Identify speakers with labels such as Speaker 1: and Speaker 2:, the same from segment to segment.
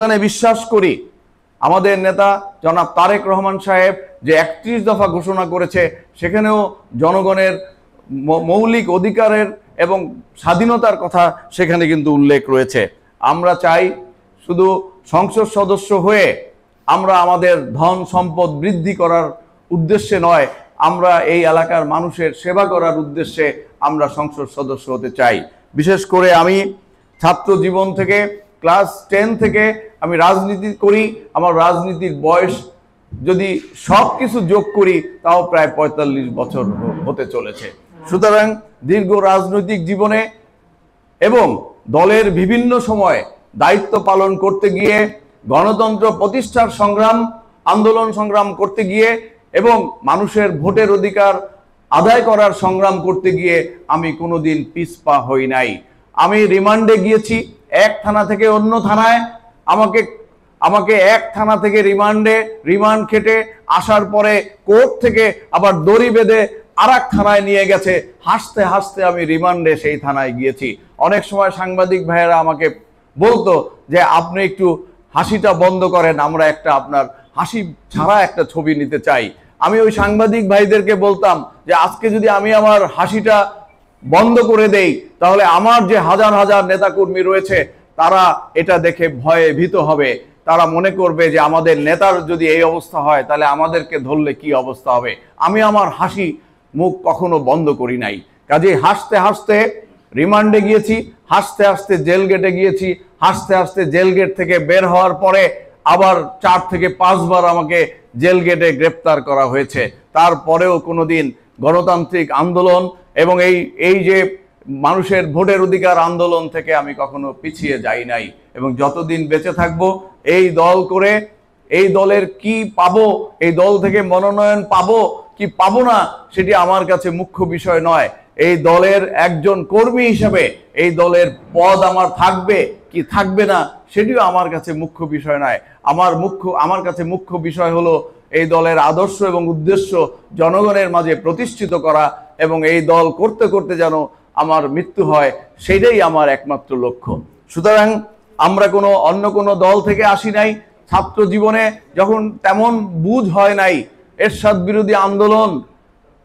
Speaker 1: বিশ্বাস করি আমাদের নেতা জনাব তারেক রহমান সাহেব যে 31 দফা ঘোষণা করেছে সেখানেও জনগণের মৌলিক অধিকারের এবং স্বাধীনতার কথা সেখানে কিন্তু উল্লেখ রয়েছে। আমরা চাই শুধু সংসদ সদস্য হয়ে আমরা আমাদের ধন সম্পদ বৃদ্ধি করার উদ্দেশ্যে নয়, আমরা এই এলাকার মানুষের সেবা করার উদ্দেশ্যে আমরা সংসদ সদস্য হতে চাই। বিশেষ করে আমি ছাত্র জীবন থেকে ক্লাস 10 থেকে আমি রাজনীতি করি। আমার রাজনীতির বয়স যদি সব কিছু যোগ করি তাও প্রায় 45 বছর হতে চলেছে। সুতরাং দীর্ঘ রাজনৈতিক জীবনে এবং দলের বিভিন্ন সময় দায়িত্ব পালন করতে গিয়ে, গণতন্ত্র প্রতিষ্ঠার আন্দোলন সংগ্রাম করতে গিয়ে এবং মানুষের ভোটের অধিকার আদায় করার সংগ্রাম করতে গিয়ে আমি কোনোদিন পিছপা হই নাই। আমি রিমান্ডে গিয়েছি, এক থানা থেকে অন্য থানায়, আমাকে এক থানা থেকে রিমান্ড খেটে আসার পরে কোর্ট থেকে আবার দড়ি বেঁধে আরেক থানায় নিয়ে গেছে। হাসতে হাসতে আমি রিমান্ডে সেই থানায় গিয়েছি। অনেক সময় সাংবাদিক ভাইয়েরা আমাকে বলতো যে আপনি একটু হাসিটা বন্ধ করেন, আমরা আপনার হাসি ছাড়া একটা ছবি নিতে চাই। আমি ওই সাংবাদিক ভাইদেরকে বলতাম যে আজকে যদি আমি আমার হাসিটা বন্ধ করে দেই তাহলে আমার যে হাজার হাজার নেতাকর্মী রয়েছে তারা এটা দেখে ভয়ে ভীত হবে। তারা মনে করবে যে আমাদের নেতার যদি এই অবস্থা হয় তাহলে আমাদেরকে ধরলে কি অবস্থা হবে। আমি আমার হাসি মুখ কখনো বন্ধ করি নাই। কাজেই হাসতে হাসতে রিমান্ডে গিয়েছি, হাসতে হাসতে জেল গেটে গিয়েছি, হাসতে হাসতে জেল গেট থেকে বের হওয়ার পরে আবার 4 থেকে 5 বার আমাকে জেল গেটে গ্রেপ্তার করা হয়েছে। তারপরেও কোনোদিন গণতান্ত্রিক আন্দোলন এবং এই যে মানুষের ভোটের অধিকার আন্দোলন থেকে আমি কখনো পিছিয়ে যাই নাই। এবং যতদিন বেঁচে থাকবো এই দল করে, এই দলের কি পাবো, এই দল থেকে মনোনয়ন পাবো কি পাবো না সেটি আমার কাছে মুখ্য বিষয় নয়। এই দলের একজন কর্মী হিসেবে এই দলের পদ আমার থাকবে কি থাকবে না সেটিও আমার কাছে মুখ্য বিষয় নয়। আমার কাছে মুখ্য বিষয় হলো এই দলের আদর্শ এবং উদ্দেশ্য জনগণের মাঝে প্রতিষ্ঠিত করা এবং এই দল করতে করতে যেন আমার মৃত্যু হয়, সেটাই আমার একমাত্র লক্ষ্য। সুতরাং আমরা অন্য কোনো দল থেকে আসি নাই। ছাত্র জীবনে যখন তেমন বুঝ হয় নাই, এরশাদ বিরোধী আন্দোলন,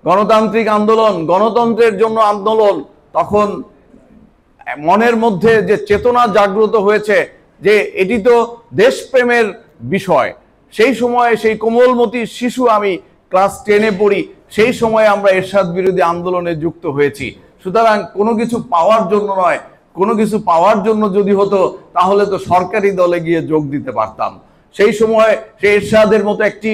Speaker 1: গণতান্ত্রিক আন্দোলন, গণতন্ত্রের জন্য আন্দোলন, তখন মনের মধ্যে যে চেতনা জাগ্রত হয়েছে যে এটি তো দেশপ্রেমের বিষয়। সেই সময়ে সেই কোমলমতি শিশু, আমি ক্লাস 10-এ পড়ি, সেই সময়ে আমরা এরশাদ বিরোধী আন্দোলনে যুক্ত হয়েছি। সুতরাং কোনো কিছু পাওয়ার জন্য নয়, কোনো কিছু পাওয়ার জন্য যদি হতো তাহলে তো সরকারি দলে গিয়ে যোগ দিতে পারতাম। সেই সময় সেই এরশাদের মতো একটি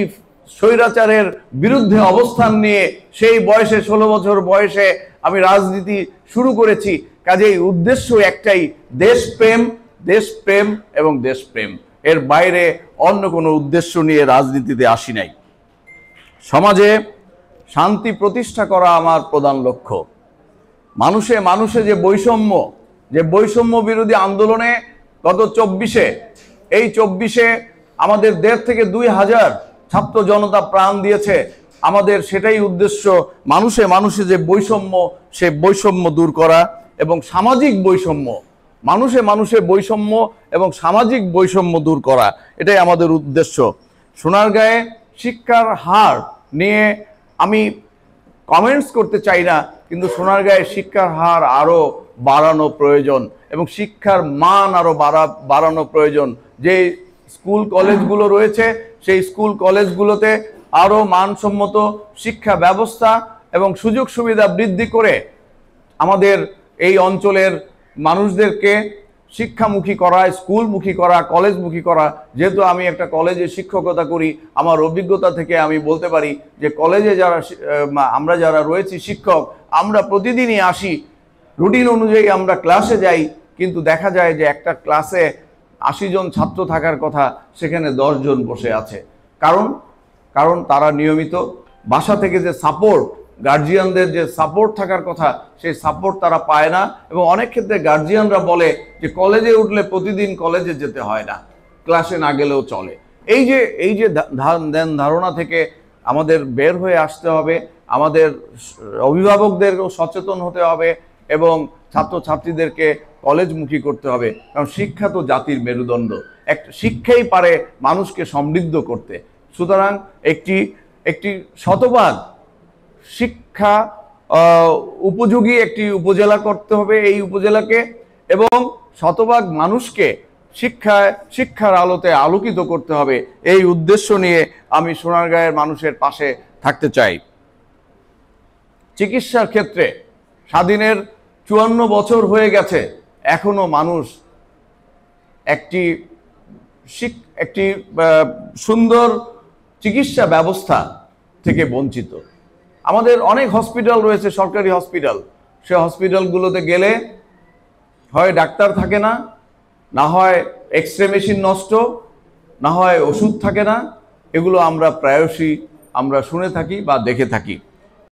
Speaker 1: স্বৈরাচারের বিরুদ্ধে অবস্থান নিয়ে সেই বয়সে 16 বছর বয়সে আমি রাজনীতি শুরু করেছি। কাজেই উদ্দেশ্য একটাই, দেশপ্রেম, দেশপ্রেম এবং দেশপ্রেম। এর বাইরে অন্য কোনো উদ্দেশ্য নিয়ে রাজনীতিতে আসি নাই। সমাজে শান্তি প্রতিষ্ঠা করা আমার প্রধান লক্ষ্য। মানুষে যে বৈষম্য বিরোধী আন্দোলনে গত 24-এ আমাদের 1.5 থেকে 2,000 ছাত্র জনতা প্রাণ দিয়েছে। আমাদের সেটাই উদ্দেশ্য, মানুষে যে বৈষম্য, সে বৈষম্য দূর করা এবং সামাজিক বৈষম্য, মানুষে বৈষম্য এবং সামাজিক বৈষম্য দূর করা, এটাই আমাদের উদ্দেশ্য। সোনারগাঁয়ে শিক্ষার হার নিয়ে আমি কমেন্টস করতে চাই না, কিন্তু সোনারগাঁয়ে শিক্ষার হার আরও বাড়ানো প্রয়োজন এবং শিক্ষার মান আরও বাড়ানো প্রয়োজন। যে স্কুল কলেজগুলো রয়েছে সেই স্কুল কলেজগুলোতে আরও মানসম্মত শিক্ষা ব্যবস্থা এবং সুযোগ সুবিধা বৃদ্ধি করে আমাদের এই অঞ্চলের মানুষদেরকে শিক্ষামুখী করা, স্কুলমুখী করা, কলেজমুখী করা। যেহেতু আমি একটা কলেজে শিক্ষকতা করি, আমার অভিজ্ঞতা থেকে আমি বলতে পারি যে কলেজে আমরা যারা রয়েছি শিক্ষক, আমরা প্রতিদিনই আসি, রুটিন অনুযায়ী আমরা ক্লাসে যাই, কিন্তু দেখা যায় যে একটা ক্লাসে 80 জন ছাত্র থাকার কথা, সেখানে 10 জন বসে আছে। কারণ তারা নিয়মিত বাসা থেকে যে সাপোর্ট, গার্জিয়ানদের যে সাপোর্ট থাকার কথা, সেই সাপোর্ট তারা পায় না। এবং অনেক ক্ষেত্রে গার্জিয়ানরা বলে যে কলেজে উঠলে প্রতিদিন কলেজে যেতে হয় না, ক্লাসে না গেলেও চলে। এই যে ধারণা থেকে আমাদের বের হয়ে আসতে হবে, আমাদের অভিভাবকদেরকেও সচেতন হতে হবে এবং ছাত্রছাত্রীদেরকে কলেজমুখী করতে হবে, কারণ শিক্ষা তো জাতির মেরুদণ্ড। শিক্ষাই পারে মানুষকে সমৃদ্ধ করতে। সুতরাং একটি একটি শতভাগ শিক্ষা উপযোগী একটি উপজেলা করতে হবে এই উপজেলাকে, এবং শতভাগ মানুষকে শিক্ষার আলোতে আলোকিত করতে হবে। এই উদ্দেশ্য নিয়ে আমি সোনারগাঁয়ের মানুষের পাশে থাকতে চাই। চিকিৎসার ক্ষেত্রে স্বাধীনের 54 বছর হয়ে গেছে, এখনো মানুষ একটি সুন্দর চিকিৎসা ব্যবস্থা থেকে বঞ্চিত। আমাদের অনেক হসপিটাল রয়েছে, সরকারি হসপিটাল, সে হসপিটালগুলোতে গেলে হয় ডাক্তার থাকে না, না হয় এক্স রে মেশিন নষ্ট, না হয় ওষুধ থাকে না। এগুলো আমরা প্রায়শই শুনে থাকি বা দেখে থাকি।